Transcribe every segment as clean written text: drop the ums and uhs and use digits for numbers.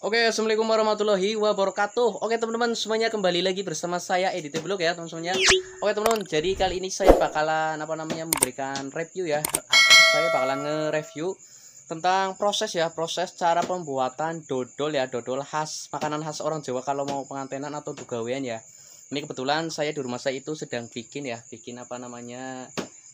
Oke, assalamualaikum warahmatullahi wabarakatuh. Oke teman-teman semuanya, kembali lagi bersama saya Edit Vlog ya teman-temannya. Oke teman-teman, jadi kali ini saya bakalan memberikan review ya. Saya bakalan nge-review tentang proses cara pembuatan dodol ya, dodol khas, makanan khas orang Jawa kalau mau pengantenan atau dugawean ya. Ini kebetulan saya di rumah saya itu sedang bikin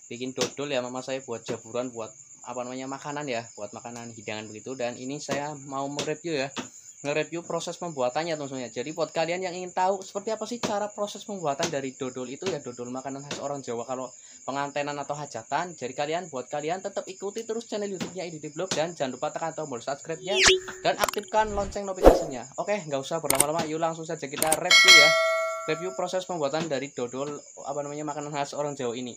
bikin dodol ya. Mama saya buat jaburan, buat makanan ya, buat makanan hidangan begitu. Dan ini saya mau nge-review proses pembuatannya teman-teman. Jadi buat kalian yang ingin tahu seperti apa sih cara proses pembuatan dari dodol itu ya, dodol makanan khas orang Jawa kalau pengantenan atau hajatan. Jadi buat kalian tetap ikuti terus channel YouTube-nya Edit Vlog dan jangan lupa tekan tombol subscribe-nya dan aktifkan lonceng notifikasinya. Oke, nggak usah berlama-lama, yuk langsung saja kita review ya. Review proses pembuatan dari dodol makanan khas orang Jawa ini.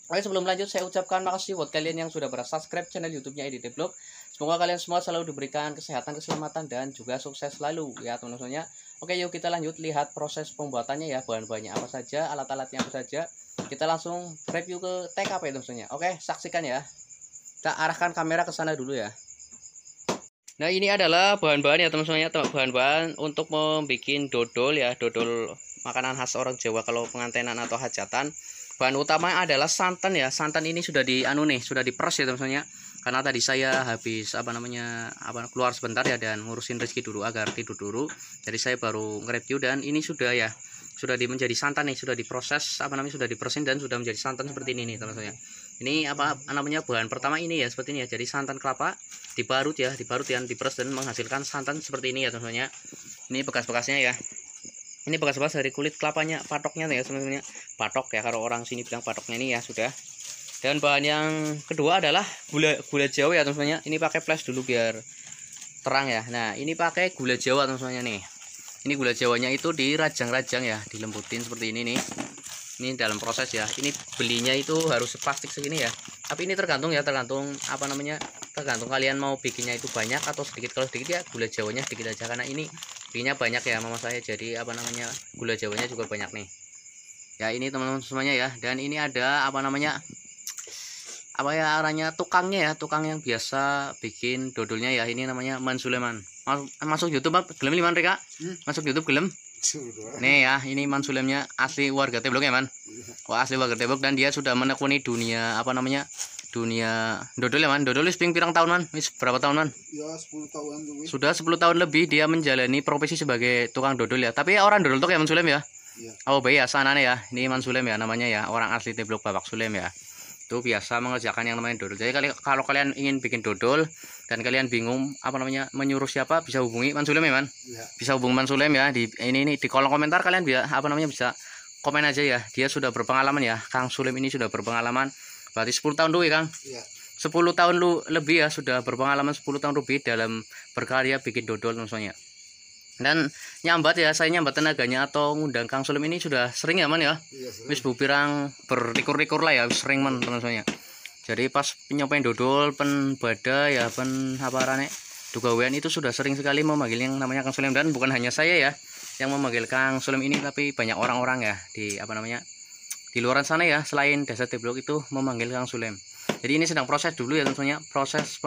Oke, sebelum lanjut saya ucapkan makasih buat kalian yang sudah subscribe channel YouTube-nya Edit Vlog. Semoga kalian semua selalu diberikan kesehatan, keselamatan, dan juga sukses selalu ya teman-teman. Oke, yuk kita lanjut lihat proses pembuatannya ya. Bahan-bahannya apa saja, alat-alatnya apa saja. Kita langsung review ke TKP teman-teman. Oke, saksikan ya. Kita arahkan kamera ke sana dulu ya. Nah, ini adalah bahan-bahan ya teman-teman. Bahan-bahan untuk membuat dodol ya, dodol makanan khas orang Jawa kalau pengantenan atau hajatan. Bahan utama adalah santan ya. Santan ini sudah sudah diperes ya teman-teman. Karena tadi saya habis keluar sebentar ya dan ngurusin rezeki dulu agar tidur dulu. Jadi saya baru nge-review dan ini sudah menjadi santan nih, sudah diproses sudah diperesin dan sudah menjadi santan seperti ini nih teman-teman. Ini bahan pertama ini ya seperti ini ya. Jadi santan kelapa diparut yang diperes dan menghasilkan santan seperti ini ya teman-teman. Ini bekas-bekasnya ya. Ini bekas-bekas dari kulit kelapanya, patoknya ya sebenarnya. Patok ya, kalau orang sini bilang patoknya ini ya sudah. Dan bahan yang kedua adalah gula Jawa ya teman-teman. Ini pakai flash dulu biar terang ya. Nah, ini pakai gula Jawa teman-teman nih. Ini gula Jawanya itu dirajang-rajang ya, dilembutin seperti ini nih. Ini dalam proses ya. Ini belinya itu harus plastik segini ya. Tapi ini tergantung tergantung kalian mau bikinnya itu banyak atau sedikit. Kalau sedikit ya gula Jawanya sedikit aja, karena ini bikinnya banyak ya mama saya. Jadi gula Jawanya juga banyak nih. Ya, ini teman-teman semuanya ya. Dan ini ada tukangnya ya, tukang yang biasa bikin dodolnya ya. Ini namanya Man Suleman. Masuk YouTube gelem liman reka? Masuk YouTube gelem? Nih ya, ini Man Sulemnya asli warga Teblok ya man. Wah, asli warga Teblok dan dia sudah menekuni dunia dunia dodol ya man. Dodol wis pirang tahun man? Wis berapa tahun man? Ya 10 tahun lebih. Sudah 10 tahun lebih dia menjalani profesi sebagai tukang dodol ya. Tapi orang dodol tuh ya Man Sulem ya. Ya. Oh baik ya, sananya ya. Ini Man Sulem ya namanya ya, orang asli Teblok Bapak Sulem ya. Itu biasa mengerjakan yang namanya dodol. Jadi kalau kalian ingin bikin dodol dan kalian bingung menyuruh siapa, bisa hubungi Man Sulem ya man. Ya. Bisa hubungi Man Sulem ya di di kolom komentar. Kalian bisa komen aja ya. Dia sudah berpengalaman ya, Kang Sulem ini sudah berpengalaman berarti 10 tahun dulu ya Kang. Ya. 10 tahun lebih ya, sudah berpengalaman 10 tahun lebih dalam berkarya bikin dodol maksudnya. Dan saya nyambat tenaganya atau ngundang Kang Sulem ini sudah sering ya man ya. Ya, Wis bupirang berlikur-likur lah ya, sering man teman-teman. Jadi pas nyobain dodol bada ya dugawean itu sudah sering sekali memanggil yang namanya Kang Sulem. Dan bukan hanya saya ya yang memanggil Kang Sulem ini, tapi banyak orang-orang ya di di luar sana ya, selain desa Teblok itu memanggil Kang Sulem. Jadi ini sedang proses dulu ya teman-teman, proses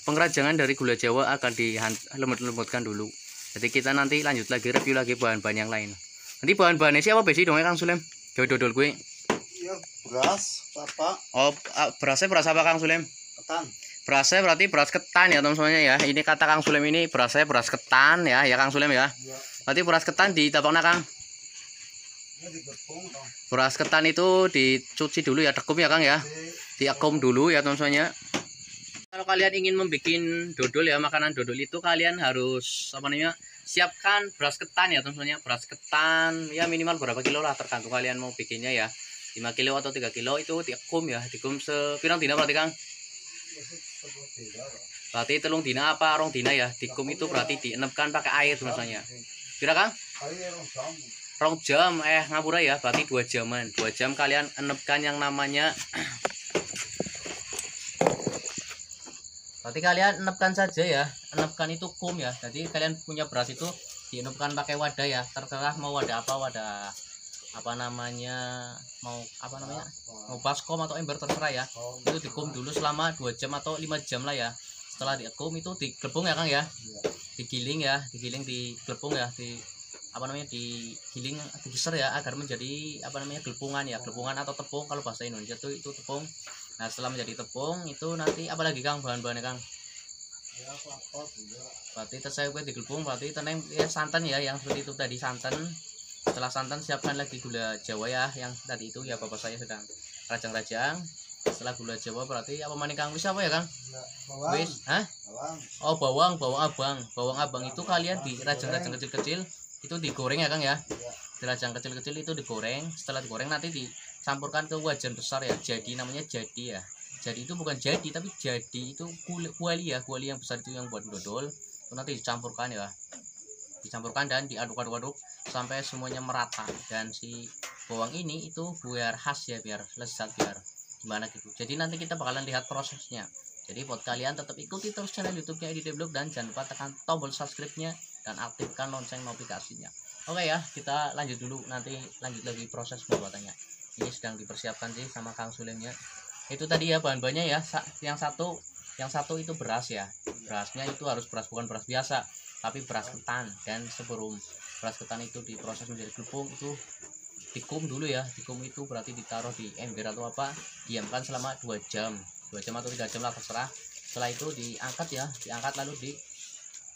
pengrajangan dari gula Jawa akan dilembut-lembutkan dulu. Jadi kita nanti lanjut lagi review lagi bahan-bahan yang lain. Nanti bahan-bahannya siapa besi dong ya Kang Sulem? Dodol gue. Ya, beras apa? Oh, beras apa Kang Sulem? Ketan. Berasnya berarti beras ketan ya teman-teman ya. Ini kata Kang Sulem ini berasnya beras ketan ya, Kang Sulem ya. Ya. Berarti beras ketan ditapakna Kang. Ya, digepung dong. Beras ketan itu dicuci dulu ya, dekum ya Kang ya. Diakum dulu ya teman-teman ya. Kalau kalian ingin membuat dodol ya, makanan dodol itu kalian harus siapkan beras ketan ya teman-teman ya. Beras ketan ya minimal berapa kilo lah, tergantung kalian mau bikinnya ya. 5 kilo atau 3 kilo itu diakum ya. Diakum sepirang dina berarti Kang? Berarti telung dina apa rong dina ya. Dikum itu berarti dienepkan pakai air teman-teman ya. Kira Kang? Rong jam ngapura ya, berarti 2 jaman. 2 jam kalian enepkan yang namanya berarti kalian enepkan saja ya. Enepkan itu kum ya. Jadi kalian punya beras itu dienepkan pakai wadah ya. Terserah mau wadah apa, wadah mau baskom atau ember terserah ya. Itu dikum dulu selama 2 jam atau 5 jam lah ya. setelah diakum itu diglepung ya Kang ya, Iya. digiling diglepung ya, digiling, digeser ya agar menjadi gelepungan ya, gelepungan atau tepung kalau bahasa Indonesia itu tepung. Nah setelah menjadi tepung itu nanti apalagi Kang bahan-bahannya Kang? Ya apa juga. Berarti saya digelembung, berarti tenang ya, santan ya yang seperti itu tadi, santan. Setelah santan siapkan lagi gula Jawa ya yang tadi itu ya, bapak saya sedang rajang-rajang. Setelah gula Jawa berarti apa maning Kang, wis apa ya Kang? Ya, bawang. Wis, hah? Bawang. Oh bawang abang itu kalian dirajang-rajang kecil-kecil, itu digoreng ya Kang ya. Ya. Dirajang kecil-kecil itu digoreng, setelah digoreng nanti dicampurkan ke wajan besar ya, jadi namanya jadi ya. Jadi itu bukan jadi tapi jadi itu kuali ya, kuali yang besar itu yang buat dodol. Itu nanti dicampurkan ya, dicampurkan dan diaduk-aduk sampai semuanya merata. Dan si bawang ini itu biar khas ya, biar lezat, biar gimana gitu. Jadi nanti kita bakalan lihat prosesnya. Jadi buat kalian tetap ikuti terus channel YouTube-nya ID Vlog dan jangan lupa tekan tombol subscribe-nya dan aktifkan lonceng notifikasinya. Oke ya, kita lanjut dulu, nanti lanjut lagi proses pembuatannya. Ini sedang dipersiapkan sih sama Kang Sulemnya. Itu tadi ya bahan-bahannya ya, yang satu itu beras ya, berasnya itu harus beras, bukan beras biasa tapi beras ketan. Dan sebelum beras ketan itu diproses menjadi glepung itu dikum dulu ya, dikum itu berarti ditaruh di ember atau apa, diamkan selama 2 jam atau 3 jam lah terserah. Setelah itu diangkat lalu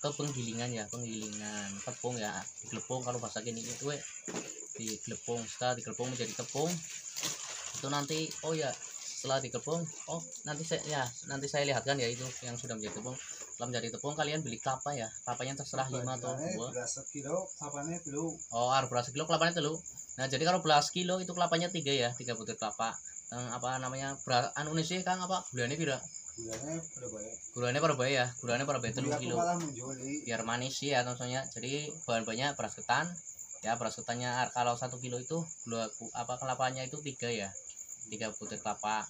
ke penggilingan ya, penggilingan tepung ya, diglepung kalau bahasa gini itu diglepung. Setelah diglepung menjadi tepung itu nanti setelah digepung, nanti saya lihatkan ya itu yang sudah menjadi tepung. Setelah menjadi tepung kalian beli kelapa ya, kelapanya terserah 5 atau 2. Beras kilo, kelapanya telu. Beras kilo kelapanya telu. Nah jadi kalau beras kilo itu kelapanya 3 ya, 3 butir kelapa. Beras sih Kang, gulanya pira? Gulanya ya, gulanya per telu kilo. Biar manis sih ya tentunya. Jadi bahan-bahannya beras ketan ya, beras ketannya kalau 1 kilo itu kelapanya itu 3 ya, 3 butir kelapa.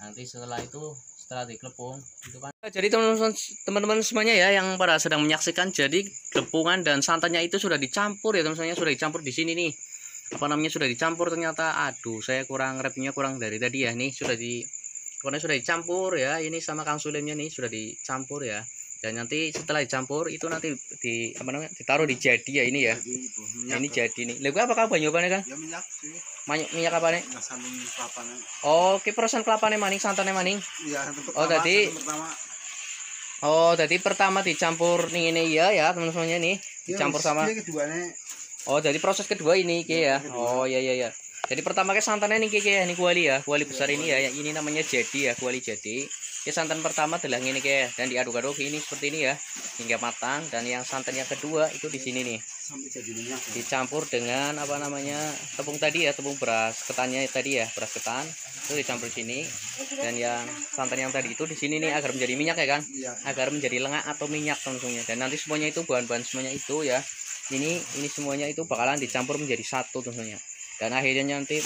Nanti setelah diglepung itu kan. Jadi teman-teman semuanya ya yang pada sedang menyaksikan, jadi gelepungan dan santannya itu sudah dicampur ya teman-teman, sudah dicampur di sini nih. Sudah dicampur ternyata. Aduh, saya kurang rapnya kurang dari tadi ya. Nih sudah dicampur ya. Ini sama Kang Sulemnya nih sudah dicampur ya. Dan nanti setelah dicampur itu nanti ditaruh di jadi ya ini ya. Ini jadi nih. Lagu apa Kang banyu apa nih Kang? Ya minyak sih. Minyak apa nih? Kelapanya. Oke, persen kelapanya maning, santannya maning. Iya, tadi pertama dicampur nih ini ya teman-temannya nih. Dicampur sama. Jadi proses kedua ini ya. Iya. Jadi pertama santannya nih ya, ini kuali ya, kuali besar ini ya. Ini namanya jadi ya, kuali jadi. Santan pertama adalah ini dan diaduk-aduk ini seperti ini ya hingga matang. Dan yang santan yang kedua itu di sini nih. Sampai jadi minyak. Dicampur dengan tepung tadi ya, tepung beras ketannya tadi ya, beras ketan itu dicampur sini. Dan yang santan yang tadi itu di sini nih agar menjadi minyak ya kan? Iya. Agar menjadi lenga atau minyak tentunya. Dan nanti semuanya itu bahan-bahan semuanya itu ya. Ini semuanya itu bakalan dicampur menjadi satu tentunya. Dan akhirnya nanti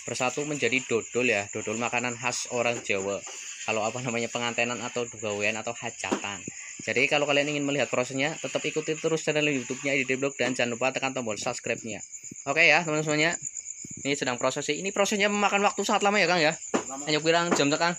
bersatu menjadi dodol ya, dodol makanan khas orang Jawa. Kalau pengantenan atau gawean atau hajatan. Jadi kalau kalian ingin melihat prosesnya, tetap ikuti terus channel YouTube-nya ID Vlog dan jangan lupa tekan tombol subscribe-nya. Oke ya teman-teman semuanya. Ini sedang proses. Ini prosesnya memakan waktu sangat lama ya Kang ya. Hanya pirang jam Kang?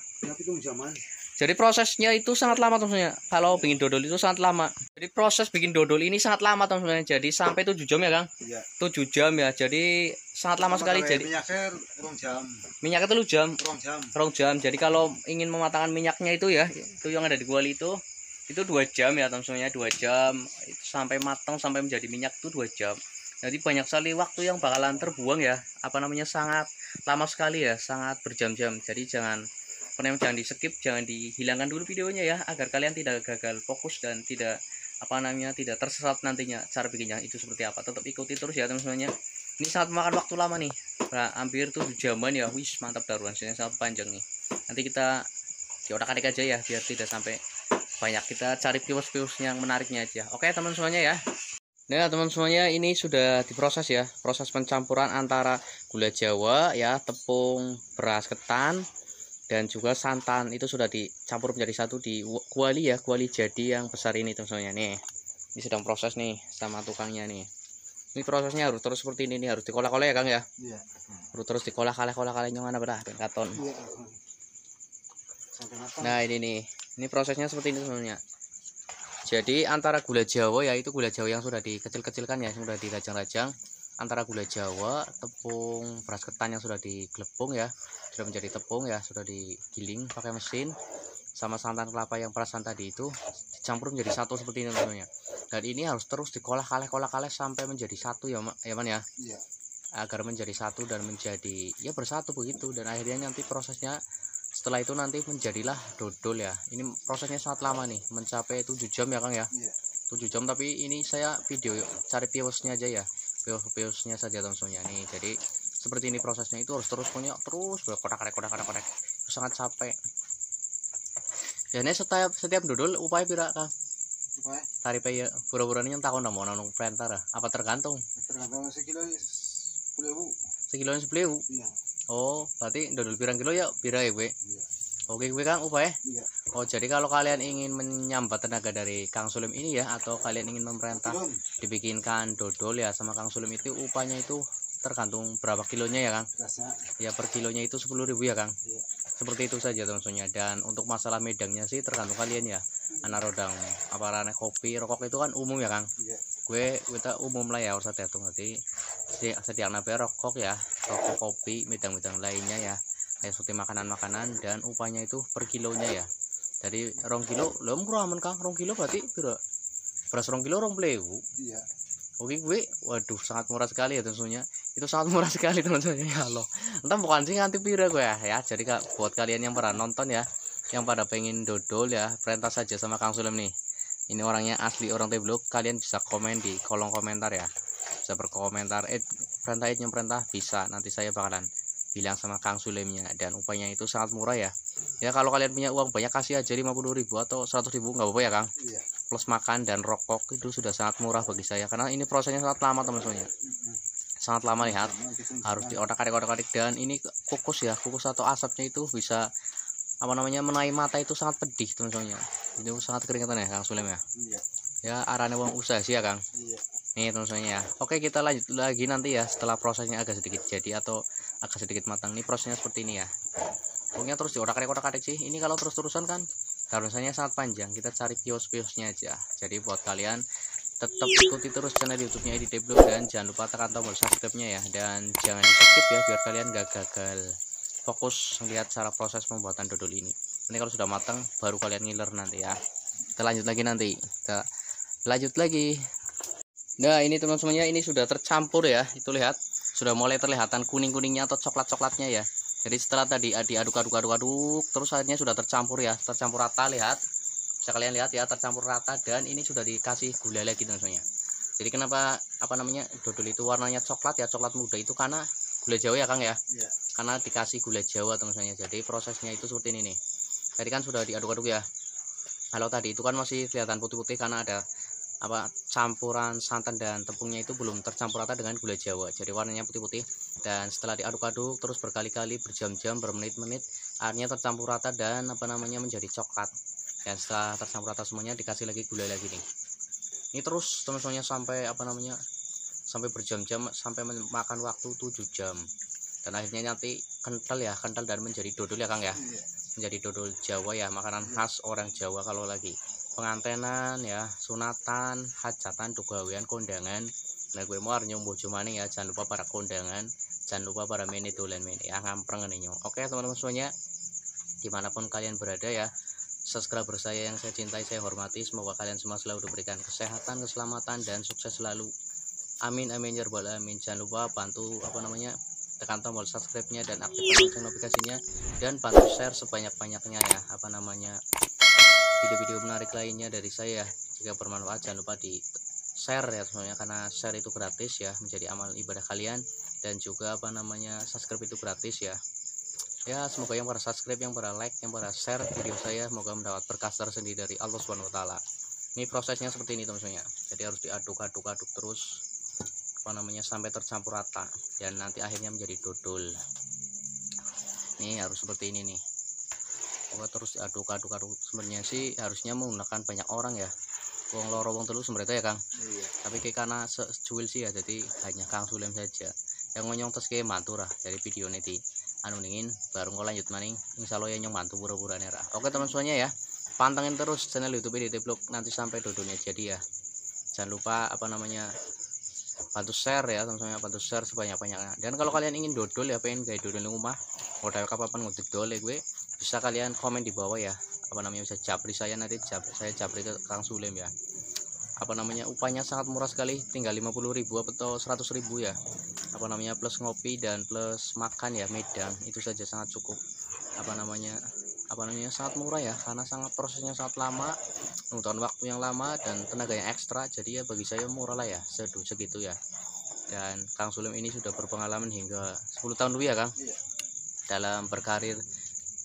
Jadi prosesnya itu sangat lama teman-teman. Kalau bikin dodol itu sangat lama. Jadi proses bikin dodol ini sangat lama teman-teman. Jadi sampai 7 jam ya Kang? Iya. 7 jam ya. Jadi sangat lama sekali. Jadi minyaknya 2 jam. Minyaknya 3 jam. 2 jam. Jadi kalau ingin mematangkan minyaknya itu ya, itu yang ada di kuali itu 2 jam ya teman-teman, 2 jam itu sampai matang, sampai menjadi minyak itu 2 jam. Jadi banyak sekali waktu yang bakalan terbuang ya, sangat lama sekali ya, sangat berjam-jam. Jadi jangan di skip, jangan dihilangkan dulu videonya ya, agar kalian tidak gagal fokus dan tidak tidak tersesat nantinya cara bikinnya itu seperti apa. Tetap ikuti terus ya teman-temannya. Ini sangat memakan waktu lama nih, hampir 7 jaman ya. Wis mantap daruan, sangat panjang nih. Nanti kita diotak-atik aja ya biar tidak sampai banyak, kita cari pius-pius yang menariknya aja. Oke teman semuanya ya. Nah teman semuanya, ini sudah diproses ya, proses pencampuran antara gula Jawa ya, tepung beras ketan dan juga santan itu sudah dicampur menjadi satu di kuali ya, kuali jadi yang besar ini teman semuanya nih. Ini sedang proses nih sama tukangnya nih. Ini prosesnya harus terus seperti ini nih, harus dikolah-kolah ya Kang ya. Iya. Harus terus dikolah yang mana berah katon. Iya. Nah ini nih, ini prosesnya seperti ini sebenarnya. Jadi antara gula Jawa, yaitu gula Jawa yang sudah dikecil-kecilkan ya, sudah dirajang-rajang, antara gula Jawa, tepung beras ketan yang sudah digelepung ya, sudah menjadi tepung ya, sudah digiling pakai mesin, sama santan kelapa yang perasan tadi itu dicampur menjadi satu seperti ini tentunya. Dan ini harus terus dikolah kaleh sampai menjadi satu ya, ya Man ya. Iya. Agar menjadi satu dan menjadi ya bersatu begitu, dan akhirnya nanti prosesnya setelah itu nanti menjadilah dodol ya. Ini prosesnya sangat lama nih, mencapai 7 jam ya Kang ya. Iya. 7 jam, tapi ini saya video cari piosnya aja ya, piosnya saja tentunya nih. Jadi seperti ini prosesnya, itu harus terus punya terus kotak-kotak itu sangat capek ya. Ini setiap dodol upaya pira Kang Supaya tarifnya ya, pura-puranya yang takon mau nang perintah apa tergantung tergantung sekilo 10.000. sekiloan 10.000. Iya. Oh, berarti dodol pirang kilo ya pira ya gue. Iya. Oke gue Kang upaya. Iya. Oh, jadi kalau kalian ingin menyambat tenaga dari Kang Sulim ini ya, atau kalian ingin memerintah dibikinkan dodol ya sama Kang Sulim, itu upahnya itu tergantung berapa kilonya ya Kang. Rasanya. Ya per kilonya itu 10.000 ya Kang. Iya. Seperti itu saja tentunya. Dan untuk masalah medangnya sih tergantung kalian ya. Anak rodang apa rane kopi rokok itu kan umum ya Kang. Iya. Kita umum lah ya, harus hati-hati nanti sediakan apa rokok ya, rokok kopi medang-medang lainnya ya, kayak seperti makanan-makanan, dan upahnya itu per kilonya ya. Jadi 2 kilo lo murah aman Kang, 2 kilo berarti piro? Beras 2 kilo 20.000. Iya. Oke gue, waduh sangat murah sekali ya tentunya. Itu sangat murah sekali teman-teman ya Allah. Entah bukan sih nganti pira gue ya. Jadi Kak, buat kalian yang pernah nonton ya, yang pada pengen dodol ya, perintah saja sama Kang Sulim nih. Ini orangnya asli orang Teblok. Kalian bisa komen di kolom komentar ya, bisa berkomentar perintah bisa, nanti saya bakalan bilang sama Kang Sulimnya. Dan upahnya itu sangat murah ya. Ya kalau kalian punya uang banyak kasih aja 50.000 atau 100.000 nggak apa-apa ya Kang. Iya. Plus makan dan rokok itu sudah sangat murah bagi saya, karena ini prosesnya sangat lama teman-teman. Sangat lama lihat, harus diotak-atik dan ini kukus ya, kukus atau asapnya itu bisa apa namanya menai mata, itu sangat pedih teman-teman. Itu sangat keringetan ya Kang Sulim ya. Iya. Ya arahnya uang usaha sih ya Kang. Iya. Nih teman-teman ya. Oke, kita lanjut lagi nanti ya setelah prosesnya agak sedikit jadi atau agak sedikit matang. Ini prosesnya seperti ini ya. Pokoknya terus diotak-atik sih. Ini kalau terus-terusan kan harusnya sangat panjang. Kita cari pios-piosnya aja. Jadi buat kalian tetap ikuti terus channel YouTube-nya Edi Teblok, dan jangan lupa tekan tombol subscribe-nya ya, dan jangan di-skip ya biar kalian gak gagal fokus melihat cara proses pembuatan dodol ini. Ini kalau sudah matang baru kalian ngiler nanti ya. Kita lanjut lagi nanti. Kita lanjut lagi. Nah, ini teman-temannya ini sudah tercampur ya. Itu lihat, sudah mulai terlihatan kuning-kuningnya atau coklat-coklatnya ya. Jadi setelah tadi diaduk-aduk terus akhirnya sudah tercampur ya, tercampur rata, lihat. Bisa kalian lihat ya, tercampur rata, dan ini sudah dikasih gula lagi teman-teman. Jadi kenapa apa namanya dodol itu warnanya coklat ya, coklat muda itu karena gula Jawa ya Kang ya. Iya. Karena dikasih gula Jawa teman-teman. Jadi prosesnya itu seperti ini nih. Tadi kan sudah diaduk-aduk ya. Kalau tadi itu kan masih kelihatan putih-putih karena ada apa campuran santan dan tepungnya itu belum tercampur rata dengan gula Jawa. Jadi warnanya putih-putih, dan setelah diaduk-aduk terus berkali-kali, berjam-jam, bermenit-menit, akhirnya tercampur rata dan apa namanya menjadi coklat. Dan setelah tercampur rata semuanya dikasih lagi gula lagi nih. Ini terus teman-temannya sampai apa namanya sampai berjam-jam, sampai memakan waktu 7 jam. Dan akhirnya nanti kental ya, kental dan menjadi dodol ya Kang ya. Iya. Menjadi dodol Jawa ya, makanan khas orang Jawa kalau lagi pengantenan ya, sunatan, hajatan, dugawean, kondangan. Nah gue mau nyum bojo maning ya, jangan lupa para kondangan, jangan lupa para meni dolan meni ya, ngampreng nyo. Oke teman-teman semuanya, dimanapun kalian berada ya, subscriber saya yang saya cintai, saya hormati, semoga kalian semua selalu diberikan kesehatan, keselamatan, dan sukses selalu. Amin amin ya rabbal alamin. Jangan lupa bantu apa namanya tekan tombol subscribe-nya dan aktifkan lonceng notifikasinya, dan bantu share sebanyak-banyaknya ya apa namanya video-video menarik lainnya dari saya. Jika bermanfaat jangan lupa di share ya semuanya, karena share itu gratis ya, menjadi amal ibadah kalian. Dan juga apa namanya subscribe itu gratis ya. Ya semoga yang pada subscribe, yang pada like, yang pada share video saya, semoga mendapat berkah tersendiri dari Allah Subhanahu Wa Taala. Ini prosesnya seperti ini teman-teman. Jadi harus diaduk-aduk terus apa namanya sampai tercampur rata, dan nanti akhirnya menjadi dodol. Ini harus seperti ini nih. Terus diaduk-aduk. Sebenarnya sih harusnya menggunakan banyak orang ya. Wong loro wong telu sebenarnya ya Kang. Iya. Tapi kayak karena sejuil sih ya, jadi hanya Kang Sulim saja yang ngonyong tes kayak mantu lah dari video ini anu ningin baru lanjut maning, insyaallah ya nyong mantu pura-pura nera. Oke teman semuanya ya, pantengin terus channel YouTube DT Vlog nanti sampai dodolnya jadi ya. Jangan lupa bantu share ya teman-teman, bantu share sebanyak-banyaknya. Dan kalau kalian ingin dodol ya, pengen kayak dodol di rumah, modal kapan ngudik dole gue, bisa kalian komen di bawah ya. Bisa japri saya nanti, saya japri ke Kang Sulem ya. Upahnya sangat murah sekali, tinggal 50.000 atau 100.000 ya. Plus ngopi dan plus makan ya, Medan itu saja sangat cukup. Sangat murah ya, karena prosesnya sangat lama, membutuhkan waktu yang lama dan tenaga yang ekstra. Jadi ya bagi saya murah lah ya, segitu ya. Dan Kang Sulem ini sudah berpengalaman hingga 10 tahun lebih ya Kang, dalam berkarir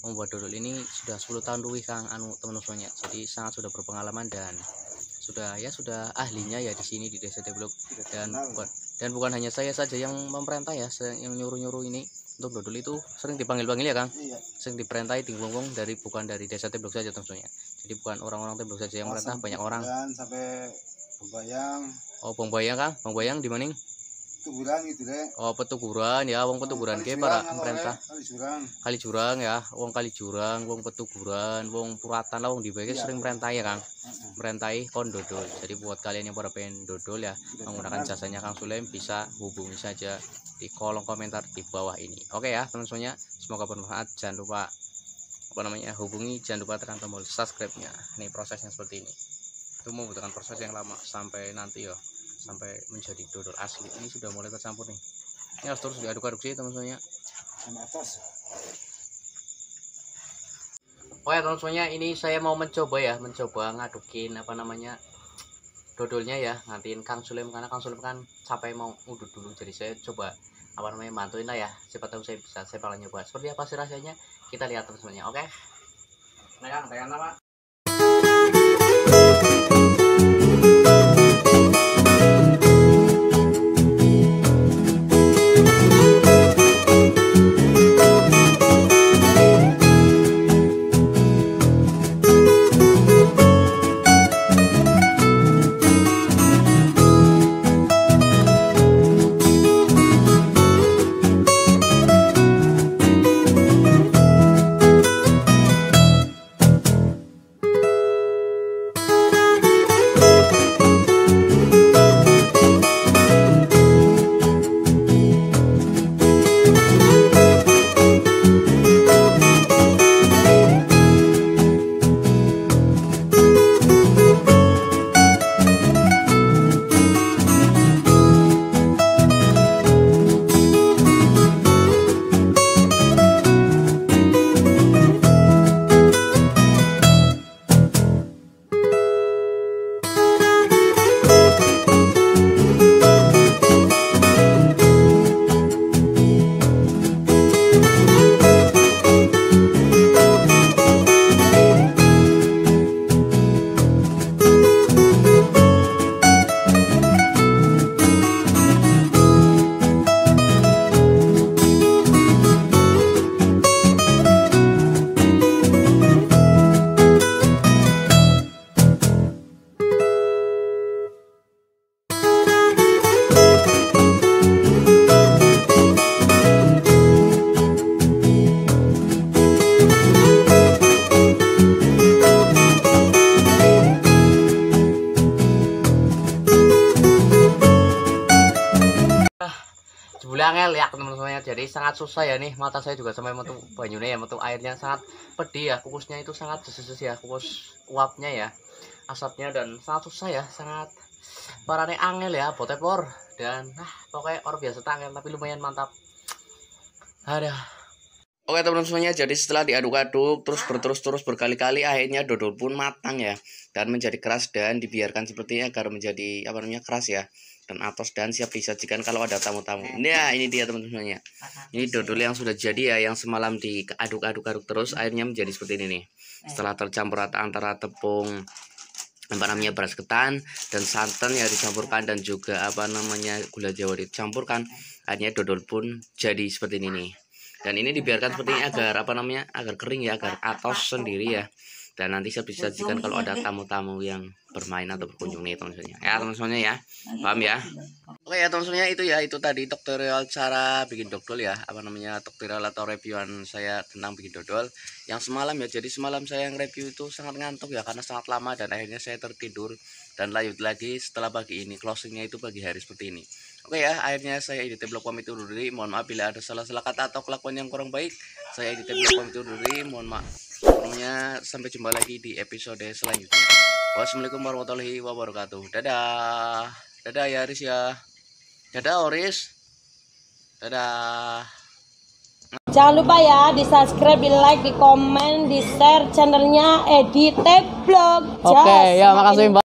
membuat dodol ini sudah 10 tahun lebih Kang teman-temannya. Jadi sangat sudah berpengalaman dan sudah ahlinya ya di sini di Desa Teblok. Dan bukan hanya saya saja yang memerintah ya, yang nyuruh ini untuk dodol itu sering dipanggil-panggil ya Kang. Iya. Sering diperintai bukan dari Desa Teblok saja teman-temannya. Jadi bukan orang-orang Teblok saja yang merintah, banyak orang. Sampai Pembayang. Oh, Pembayang Kang, Pembayang di mana? Petuguran gitu deh. Oh, Petuguran ya, wong Petuguran ke para pemerintah. Kali Jurang ya, wong Kali Jurang, wong Petuguran, wong Puratan lah, wong dibagi sering merintah ya Kang. Merintai kon dodol. Jadi buat kalian yang pada pengen dodol ya, menggunakan jasanya Kang Sulem, bisa hubungi saja di kolom komentar di bawah ini. Oke ya teman-temannya, semoga bermanfaat. Jangan lupa hubungi, jangan lupa tekan tombol subscribe-nya. Ini prosesnya seperti ini. Itu membutuhkan proses yang lama sampai nanti ya, sampai menjadi dodol asli. Ini sudah mulai tercampur nih. Ini harus terus diaduk-aduk sih teman-temannya. Oh ya teman-temannya, ini saya mau mencoba ngadukin dodolnya ya, ngantiin Kang Sulem, karena Kang Sulem kan sampai mau nguduk dulu. Jadi saya coba bantuin lah ya, siapa tahu saya bakal nyoba seperti apa sih rasanya. Kita lihat teman-temannya. Oke. Nah Kang, tekan apa? Angel ya teman-teman, jadi sangat susah ya nih, mata saya juga sampai metu banyunya ya, metu airnya sangat pedih ya, kukusnya itu sangat deses ya, kukus uapnya ya, asapnya, dan sangat susah ya, sangat parane angel ya, botepor, dan pokoknya orang biasa angel tapi lumayan mantap. Ada. Oke teman-teman semuanya, jadi setelah diaduk-aduk terus berkali-kali, akhirnya dodol pun matang ya, dan menjadi keras, dan dibiarkan seperti ini agar menjadi keras ya, dan atos, dan siap disajikan kalau ada tamu-tamu. Nah ini dia teman-teman semuanya, ini dodol yang sudah jadi ya, yang semalam diaduk-aduk terus, akhirnya menjadi seperti ini nih. Setelah tercampur rata antara tepung beras ketan dan santan ya dicampurkan, dan juga gula jawa dicampurkan, akhirnya dodol pun jadi seperti ini nih. Dan ini dibiarkan seperti ini agar agar kering ya, agar atos sendiri ya. Dan nanti saya bisa sajikan kalau ada tamu-tamu yang bermain atau berkunjung nih teman-teman ya, teman-teman ya, paham ya. Oke ya teman-teman, itu tadi tutorial cara bikin dodol ya, tutorial atau reviewan saya tentang bikin dodol yang semalam ya. Jadi semalam saya yang review itu sangat ngantuk ya, karena sangat lama dan akhirnya saya tertidur dan lanjut lagi setelah pagi ini, closingnya itu pagi hari seperti ini. Oke ya, akhirnya saya edit blog pamit undur diri. Mohon maaf bila ada salah-salah kata atau kelakuan yang kurang baik. Saya edit blog pamit undur diri, mohon maaf. Pokoknya sampai jumpa lagi di episode selanjutnya. Wassalamualaikum warahmatullahi wabarakatuh. Dadah. Dadah ya Aris ya. Dadah Oris. Dadah. Jangan lupa ya di subscribe, di like, di komen, di share channelnya Edi Tech Vlog. Oke, ya makasih Mbak.